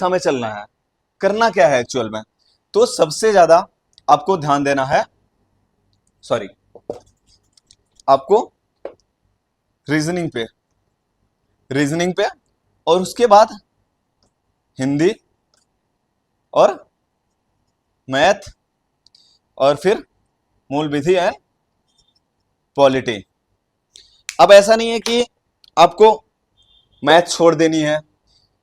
हमें चलना है, करना क्या है एक्चुअल में। तो सबसे ज्यादा आपको ध्यान देना है, सॉरी, आपको रीजनिंग पे, रीजनिंग पे, और उसके बाद हिंदी और मैथ, और फिर मूल विधि एंड पॉलिटी। अब ऐसा नहीं है कि आपको मैथ छोड़ देनी है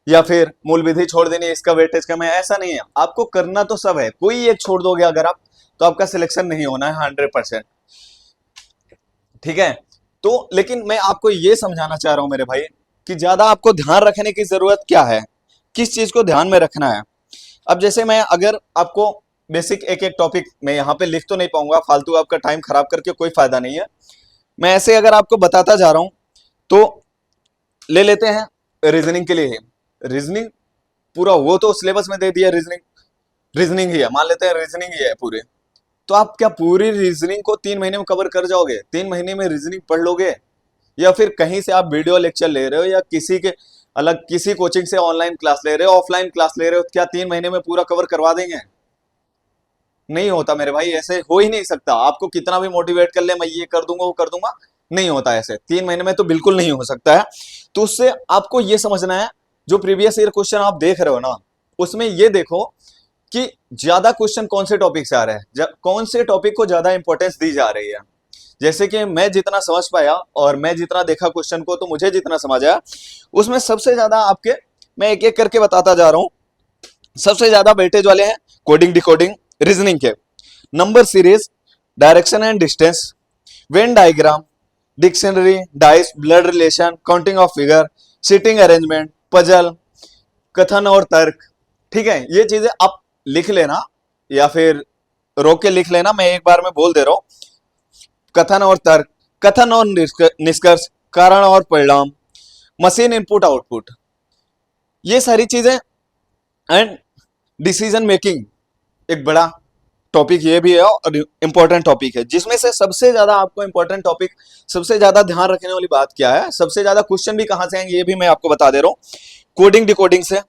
या फिर मूल विधि छोड़ देनी है, इसका वेटेज कम है, ऐसा नहीं है। आपको करना तो सब है, कोई एक छोड़ दोगे अगर आप, तो आपका सिलेक्शन नहीं होना है 100%। ठीक है। तो लेकिन मैं आपको यह समझाना चाह रहा हूं मेरे भाई कि ज्यादा आपको ध्यान रखने की जरूरत क्या है, किस चीज को ध्यान में रखना है। अब जैसे मैं अगर आपको बेसिक एक एक टॉपिक मैं यहाँ पे लिख तो नहीं पाऊंगा, फालतू आपका टाइम खराब करके कोई फायदा नहीं है। मैं ऐसे अगर आपको बताता जा रहा हूं तो ले लेते हैं रीजनिंग के लिए ही। रीजनिंग पूरा वो तो सिलेबस में दे दिया, रीजनिंग, रीजनिंग ही है, मान लेते हैं रीजनिंग ही है पूरे। तो आप क्या पूरी रीजनिंग को 3 महीने में कवर कर जाओगे? 3 महीने में रीजनिंग पढ़ लोगे? या फिर कहीं से आप वीडियो लेक्चर ले रहे हो या किसी के अलग किसी कोचिंग से ऑनलाइन क्लास ले रहे हो, ऑफलाइन क्लास ले रहे हो, क्या 3 महीने में पूरा कवर करवा देंगे? नहीं होता मेरे भाई, ऐसे हो ही नहीं सकता। आपको कितना भी मोटिवेट कर ले, मैं ये कर दूंगा वो कर दूंगा, नहीं होता ऐसे। 3 महीने में तो बिल्कुल नहीं हो सकता है। तो उससे आपको ये समझना है, जो प्रीवियस ईयर क्वेश्चन आप देख रहे हो ना, उसमें ये देखो कि ज्यादा क्वेश्चन कौन से टॉपिक से आ रहे हैं, कौन से टॉपिक को ज्यादा इंपॉर्टेंस दी जा रही है। जैसे कि मैं जितना समझ पाया और मैं जितना देखा क्वेश्चन को, तो मुझे जितना समझ आया उसमें सबसे ज्यादा आपके, मैं एक एक करके बताता जा रहा हूं, सबसे ज्यादा वेटेज वाले हैं कोडिंग डिकोडिंग रीजनिंग के। Number series, direction and distance, Venn diagram, dictionary, dice, blood relation, counting of figure, seating arrangement, puzzle, कथन और तर्क। ठीक है, ये चीजें आप लिख लेना या फिर रोक के लिख लेना, मैं एक बार में बोल दे रहा हूं। कथन और तर्क, कथन और निष्कर्ष, कारण और परिणाम, मशीन इनपुट आउटपुट, ये सारी चीजें, एंड डिसीजन मेकिंग, एक बड़ा टॉपिक ये भी है और इंपॉर्टेंट टॉपिक है, जिसमें से सबसे ज्यादा आपको इंपॉर्टेंट टॉपिक, सबसे ज्यादा ध्यान रखने वाली बात क्या है, सबसे ज्यादा क्वेश्चन भी कहां से आएंगे ये भी मैं आपको बता दे रहा हूं। कोडिंग डिकोडिंग से,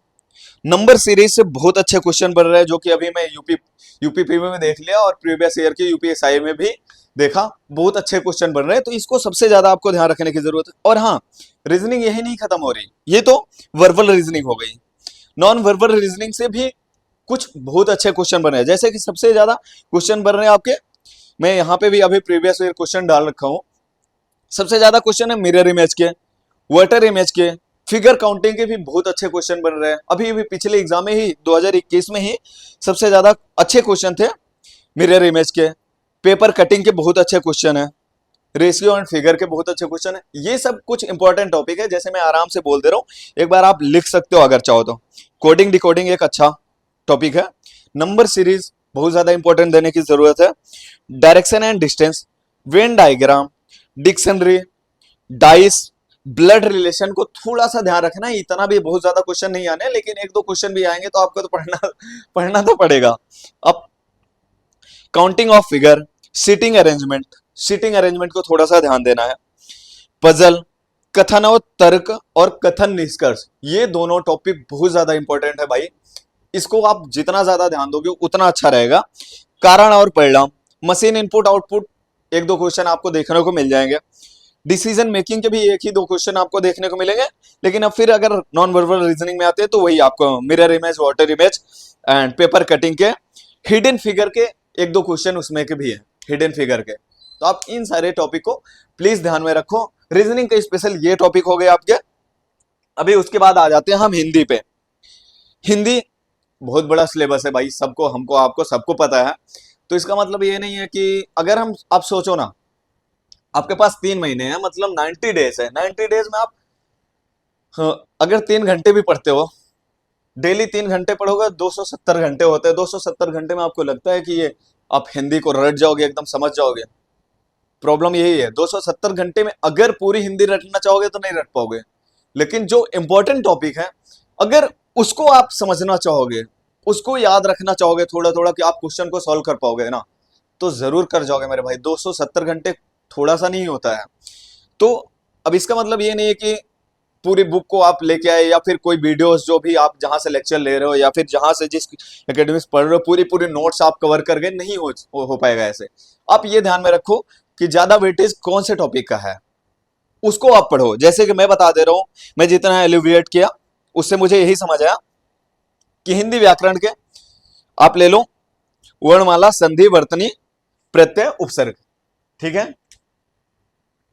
नंबर सीरीज से बहुत अच्छे क्वेश्चन बन रहे हैं, जो कि अभी मैं यूपीपीवी में देख लिया और प्रीवियस ईयर के यूपीएसआई में भी देखा, बहुत अच्छे क्वेश्चन बन रहे हैं। तो इसको सबसे ज्यादा आपको ध्यान रखने की जरूरत है। और हाँ, रीजनिंग यही नहीं खत्म हो रही, ये तो वर्बल रीजनिंग हो गई, नॉन वर्बल रीजनिंग से भी कुछ बहुत अच्छे क्वेश्चन बन रहे हैं। जैसे कि सबसे ज्यादा क्वेश्चन बन रहे हैं आपके, मैं यहाँ पे भी अभी प्रीवियस ईयर क्वेश्चन डाल रखा हूँ। सबसे ज्यादा क्वेश्चन है मिरर इमेज के, वाटर इमेज के, फिगर काउंटिंग के भी बहुत अच्छे क्वेश्चन बन रहे हैं। अभी भी पिछले एग्जाम में ही 2021 में ही सबसे ज्यादा अच्छे क्वेश्चन थे मिरर इमेज के। पेपर कटिंग के बहुत अच्छे क्वेश्चन है, रेशियो एंड फिगर के बहुत अच्छे क्वेश्चन है। ये सब कुछ इंपॉर्टेंट टॉपिक है, जैसे मैं आराम से बोल दे रहा हूँ, एक बार आप लिख सकते हो अगर चाहो तो। कोडिंग डिकोडिंग एक अच्छा टॉपिक है। नंबर सीरीज बहुत ज्यादा इंपॉर्टेंट देने की जरूरत है। Direction and distance, Venn diagram, dictionary, dice, blood relation को थोड़ा सा ध्यान रखना है। इतना भी बहुत ज्यादा क्वेश्चन नहीं आने, लेकिन एक दो क्वेश्चन भी आएंगे तो आपको तो पढ़ना तो पड़ेगा। अब counting of figure, seating arrangement, seating arrangement को थोड़ा सा ध्यान देना है। पजल, कथन और तर्क और कथन निष्कर्ष, ये दोनों टॉपिक बहुत ज्यादा इंपॉर्टेंट है भाई। इसको आप जितना ज्यादा ध्यान दोगे उतना अच्छा रहेगा। कारण और परिणाम, मशीन इनपुट आउटपुट, एक दो क्वेश्चन आपको देखने को मिल जाएंगे। डिसीजन मेकिंग के भी एक ही दो क्वेश्चन आपको देखने को मिलेंगे। लेकिन अब फिर अगर नॉन वर्बल रीजनिंग में आते हैं तो वही आपको mirror image, water image and paper cutting के, हिडन फिगर के एक दो क्वेश्चन उसमें के भी है, हिडन फिगर के। तो आप इन सारे टॉपिक को प्लीज ध्यान में रखो। रीजनिंग का स्पेशल ये टॉपिक हो गए आपके। अभी उसके बाद आ जाते हैं हम हिंदी पे। हिंदी बहुत बड़ा सिलेबस है भाई, सबको, हमको, आपको, सबको पता है। तो इसका मतलब ये नहीं है कि अगर हम, आप सोचो ना, आपके पास 3 महीने हैं, मतलब 90 डेज है। 90 डेज में आप, हाँ, अगर 3 घंटे भी पढ़ते हो, डेली 3 घंटे पढ़ोगे, 270 घंटे होते हैं। 270 घंटे में आपको लगता है कि ये आप हिंदी को रट जाओगे, एकदम समझ जाओगे? प्रॉब्लम यही है, 270 घंटे में अगर पूरी हिंदी रटना चाहोगे तो नहीं रट पाओगे। लेकिन जो इंपॉर्टेंट टॉपिक है, अगर उसको आप समझना चाहोगे, उसको याद रखना चाहोगे थोड़ा थोड़ा, कि आप क्वेश्चन को सॉल्व कर पाओगे ना, तो जरूर कर जाओगे मेरे भाई। 270 घंटे थोड़ा सा नहीं होता है। तो अब इसका मतलब ये नहीं है कि पूरी बुक को आप लेके आए, या फिर कोई वीडियोस जो भी आप जहां से लेक्चर ले रहे हो, या फिर जहां से जिस एकेडमी से पढ़ रहे हो पूरी पूरी नोट्स आप कवर कर गए, नहीं हो पाएगा ऐसे। आप ये ध्यान में रखो कि ज्यादा वेटेज कौन से टॉपिक का है, उसको आप पढ़ो। जैसे कि मैं बता दे रहा हूं, मैं जितना एलिविएट किया उससे मुझे यही समझ आया कि हिंदी व्याकरण के आप ले लो वर्णमाला, संधि, वर्तनी, प्रत्यय, उपसर्ग। ठीक है,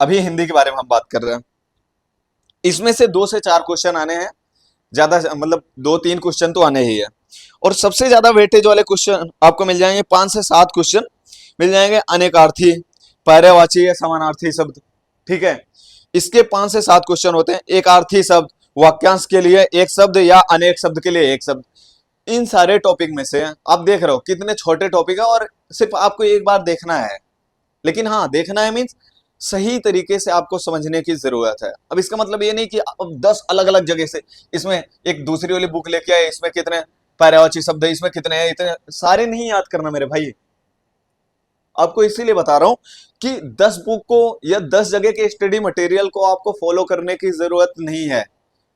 अभी हिंदी के बारे में हम बात कर रहे हैं। इसमें से 2 से 4 क्वेश्चन आने हैं, ज्यादा मतलब 2-3 क्वेश्चन तो आने ही है। और सबसे ज्यादा वेटेज वाले क्वेश्चन आपको मिल जाएंगे, 5 से 7 क्वेश्चन मिल जाएंगे अनेकार्थी, पर्यायवाची या समानार्थी शब्द। ठीक है, इसके 5 से 7 क्वेश्चन होते हैं। एक अर्थी शब्द, वाक्यांश के लिए एक शब्द या अनेक शब्द के लिए एक शब्द। इन सारे टॉपिक में से आप देख रहे हो कितने छोटे टॉपिक है, और सिर्फ आपको एक बार देखना है। लेकिन हाँ, देखना है मीन्स सही तरीके से आपको समझने की जरूरत है। अब इसका मतलब ये नहीं कि अब 10 अलग अलग जगह से इसमें एक दूसरी वाली बुक लेके आए, इसमें कितने पर्यायवाची शब्द है, इसमें कितने हैं, इतने सारे नहीं याद करना मेरे भाई। आपको इसीलिए बता रहा हूं कि 10 बुक को या 10 जगह के स्टडी मटेरियल को आपको फॉलो करने की जरूरत नहीं है।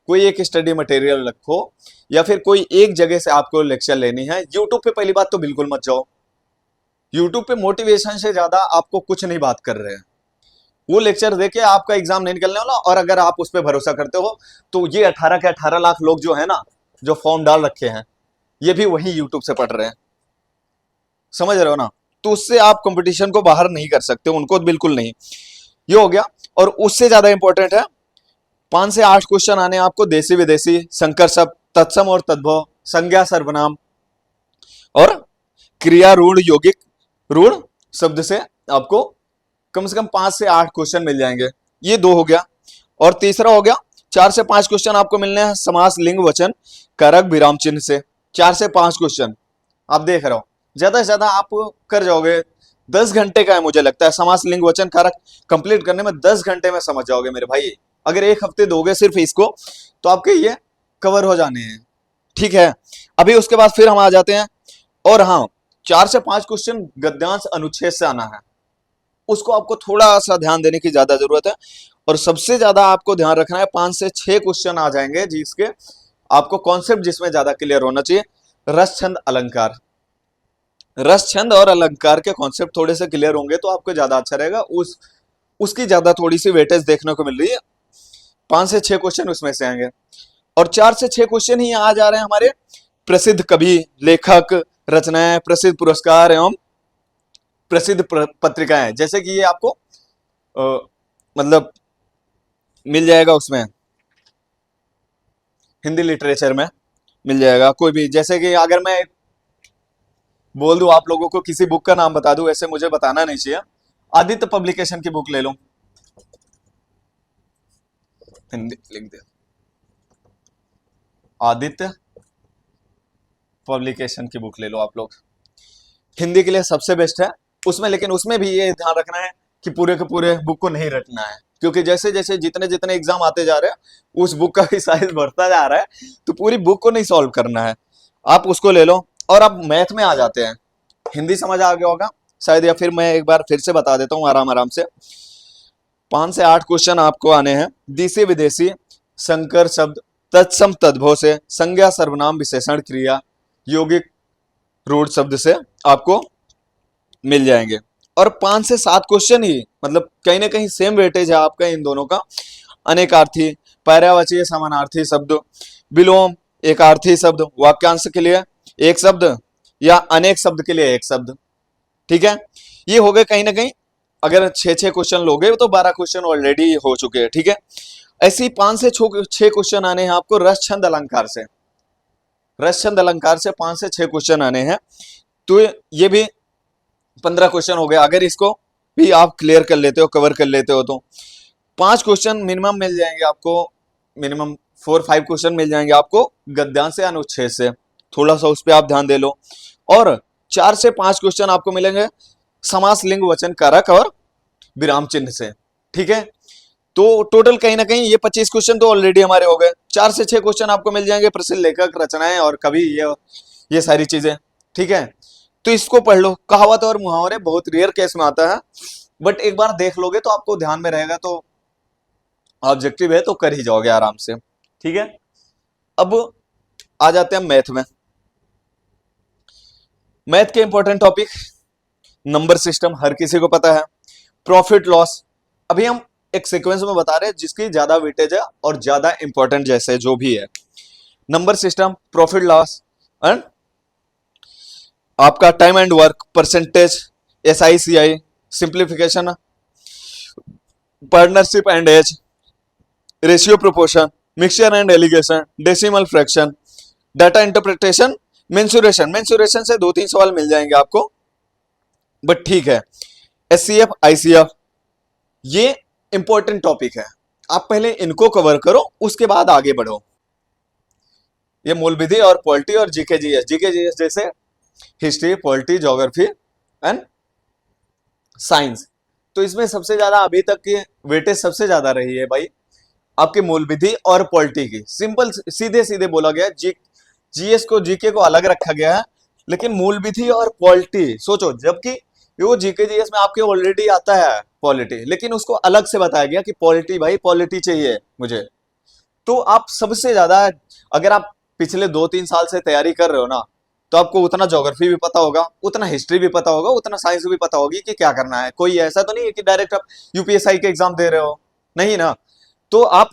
कोई एक स्टडी मटेरियल रखो, या फिर कोई एक जगह से आपको लेक्चर लेनी है। यूट्यूब पे पहली बात तो बिल्कुल मत जाओ। यूट्यूब पे मोटिवेशन से ज्यादा आपको कुछ नहीं बात कर रहे हैं। वो लेक्चर देके आपका एग्जाम नहीं निकलने वाला, और अगर आप उस पर भरोसा करते हो तो ये 18 के 18 लाख लोग जो है ना, जो फॉर्म डाल रखे हैं, ये भी वही यूट्यूब से पढ़ रहे हैं। समझ रहे हो ना? तो उससे आप कंपटीशन को बाहर नहीं कर सकते, उनको बिल्कुल नहीं। ये हो गया। और उससे ज्यादा इंपॉर्टेंट है, 5 से 8 क्वेश्चन आने आपको देसी विदेशी, संकर शब्द, तत्सम और तद्भव, संज्ञा सर्वनाम और क्रिया रूढ़ यौगिक रूढ़ शब्द से आपको कम से कम 5 से 8 क्वेश्चन मिल जाएंगे। ये 2 हो गया। और तीसरा हो गया, 4 से 5 क्वेश्चन आपको मिलने हैं समास, लिंग, वचन, कारक, विराम चिन्ह से। 4 से 5 क्वेश्चन आप देख रहे हो, ज्यादा से ज्यादा आप कर जाओगे। 10 घंटे का है मुझे लगता है समास, लिंग, वचन, कारक कंप्लीट करने में। 10 घंटे में समझ जाओगे मेरे भाई। अगर एक हफ्ते दोगे सिर्फ इसको, तो आपके ये कवर हो जाने हैं। ठीक है, अभी उसके बाद फिर हम आ जाते हैं। और हाँ, 4 से 5 क्वेश्चन गद्यांश अनुच्छेद से आना है, उसको आपको थोड़ा सा ध्यान देने की ज्यादा जरूरत है। और सबसे ज्यादा आपको ध्यान रखना है, 5 से 6 क्वेश्चन आ जाएंगे जिसके आपको कॉन्सेप्ट जिसमें ज्यादा क्लियर होना चाहिए। रस, छंद, अलंकार। रस, छंद और अलंकार के कॉन्सेप्ट थोड़े से क्लियर होंगे तो आपको ज्यादा अच्छा रहेगा। उसकी ज्यादा थोड़ी सी वेटेज देखने को मिल रही है। 5 से 6 क्वेश्चन उसमें से आएंगे। और 4 से 6 क्वेश्चन ही आ जा रहे हैं हमारे प्रसिद्ध कवि, लेखक, रचनाएं, प्रसिद्ध पुरस्कार एवं प्रसिद्ध पत्रिकाएं। जैसे कि ये आपको मतलब मिल जाएगा उसमें, हिंदी लिटरेचर में मिल जाएगा कोई भी। जैसे कि अगर मैं बोल दूं आप लोगों को, किसी बुक का नाम बता दूं, ऐसे मुझे बताना नहीं चाहिए। आदित्य पब्लिकेशन की बुक ले लो, हिंदी लिख दे, आदित्य पब्लिकेशन की बुक ले लो आप लोग, हिंदी के लिए सबसे बेस्ट है उसमें। लेकिन उसमें भी ये ध्यान रखना है कि पूरे के पूरे बुक को नहीं रटना है, क्योंकि जैसे जैसे जितने जितने एग्जाम आते जा रहे हैं उस बुक का भी साइज बढ़ता जा रहा है, तो पूरी बुक को नहीं सॉल्व करना है। आप उसको ले लो। और अब मैथ में आ जाते हैं। हिंदी समझ आ गया होगा शायद, या फिर मैं एक बार फिर से बता देता हूँ आराम आराम से। 5 से 8 क्वेश्चन आपको आने हैं देसी विदेशी, संकर शब्द, तत्सम तद्भव से, संज्ञा सर्वनाम विशेषण क्रिया यौगिक रूढ़ शब्द से आपको मिल जाएंगे। और 5 से 7 क्वेश्चन ही मतलब कहीं ना कहीं सेम वेटेज है आपका इन दोनों का। अनेकार्थी, पर्यायवाची समानार्थी शब्द, विलोम, एकार्थी शब्द, वाक्यांश के लिए एक शब्द या अनेक शब्द के लिए एक शब्द। ठीक है, ये हो गए कहीं ना कहीं। अगर 6-6 क्वेश्चन लोगे तो 12 क्वेश्चन ऑलरेडी हो चुके हैं। ठीक है, ऐसे ही 5 से 6 क्वेश्चन आने हैं आपको रस, छंद, अलंकार से। रस, छंद, अलंकार से 5 से 6 क्वेश्चन आने हैं, तो ये भी 15 क्वेश्चन हो गया। अगर इसको भी आप क्लियर कर लेते हो, कवर कर लेते हो, तो 5 क्वेश्चन मिनिमम मिल जाएंगे आपको। मिनिमम 4-5 क्वेश्चन मिल जाएंगे आपको गद्यांश से, अनुच्छेद से। थोड़ा सा उस पर आप ध्यान दे लो। और 4 से 5 क्वेश्चन आपको मिलेंगे समास, लिंग, वचन, कारक और विराम चिन्ह से। ठीक है, तो टोटल कहीं ना कहीं ये 25 क्वेश्चन तो ऑलरेडी हमारे हो गए। 4 से 6 क्वेश्चन आपको मिल जाएंगे प्रसिद्ध लेखक, रचनाएं और कवि, ये सारी चीजें। ठीक है, तो इसको पढ़ लो। कहावत और मुहावरे बहुत रेयर केस में आता है, बट एक बार देख लोगे तो आपको ध्यान में रहेगा, तो ऑब्जेक्टिव है तो कर ही जाओगे आराम से। ठीक है, अब आ जाते हैं मैथ में। मैथ के इंपॉर्टेंट टॉपिक, नंबर सिस्टम हर किसी को पता है, प्रॉफिट लॉस। अभी हम एक सीक्वेंस में बता रहे हैं जिसकी ज्यादा वेटेज है और ज्यादा इंपॉर्टेंट जैसे जो भी है। Number system, profit loss and आपका time and work, percentage, SICI, simplification, partnership and age, ratio proportion, mixture and alligation, decimal fraction, data interpretation, mensuration. Mensuration से 2-3 सवाल मिल जाएंगे आपको, बट ठीक है। SCF, ICF, ये इंपॉर्टेंट टॉपिक है, आप पहले इनको कवर करो, उसके बाद आगे बढ़ो। ये मूल विधि और पॉलिटी और GK GS जैसे history, polity, geography and science. तो इसमें सबसे ज्यादा अभी तक की वेटेज सबसे ज्यादा रही है भाई आपके मूल विधि और पॉलिटी की। सिंपल सीधे सीधे बोला गया, GS को GK को अलग रखा गया है, लेकिन मूल विधि और पॉलिटी सोचो, जबकि वो GK GS में आपके ऑलरेडी आता है पॉलिटी, लेकिन उसको अलग से बताया गया कि पॉलिटी, भाई पॉलिटी चाहिए मुझे। तो आप सबसे ज्यादा, अगर आप पिछले 2-3 साल से तैयारी कर रहे हो ना, तो आपको उतना ज्योग्राफी भी पता होगा, उतना हिस्ट्री भी पता होगा, उतना साइंस भी पता होगी कि क्या करना है। कोई ऐसा तो नहीं है कि डायरेक्ट आप UPSI के एग्जाम दे रहे हो, नहीं ना। तो आप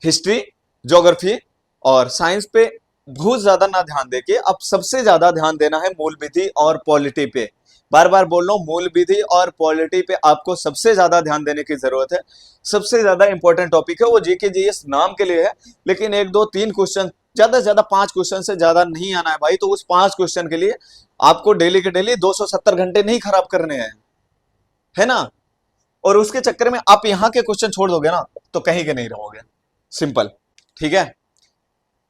हिस्ट्री, ज्योग्राफी और साइंस पे बहुत ज्यादा ना ध्यान देके अब सबसे ज्यादा ध्यान देना है मूल विधि और पॉलिटी पे। बार बार बोल रहा हूं, मूल विधि और पॉलिटी पे आपको सबसे ज्यादा ध्यान देने की जरूरत है। सबसे ज्यादा इंपॉर्टेंट टॉपिक है, वो GK GS नाम के लिए है, लेकिन 1-2-3 क्वेश्चन, ज्यादा से ज्यादा 5 क्वेश्चन से ज्यादा नहीं आना है भाई। तो उस 5 क्वेश्चन के लिए आपको डेली के डेली 270 घंटे नहीं खराब करने हैं, है ना। और उसके चक्कर में आप यहाँ के क्वेश्चन छोड़ दोगे ना, तो कहीं के नहीं रहोगे। सिंपल, ठीक है।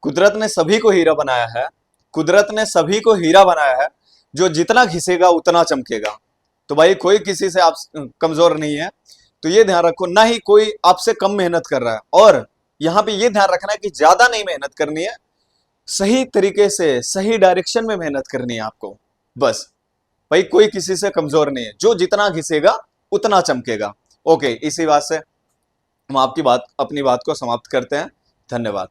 कुदरत ने सभी को हीरा बनाया है, कुदरत ने सभी को हीरा बनाया है, जो जितना घिसेगा उतना चमकेगा। तो भाई कोई किसी से आप कमजोर नहीं है, तो ये ध्यान रखो, ना ही कोई आपसे कम मेहनत कर रहा है। और यहां पे ये ध्यान रखना है कि ज्यादा नहीं मेहनत करनी है, सही तरीके से सही डायरेक्शन में मेहनत करनी है आपको, बस। भाई कोई किसी से कमजोर नहीं है, जो जितना घिसेगा उतना चमकेगा। ओके, इसी बात से हम आपकी बात, अपनी बात को समाप्त करते हैं। धन्यवाद।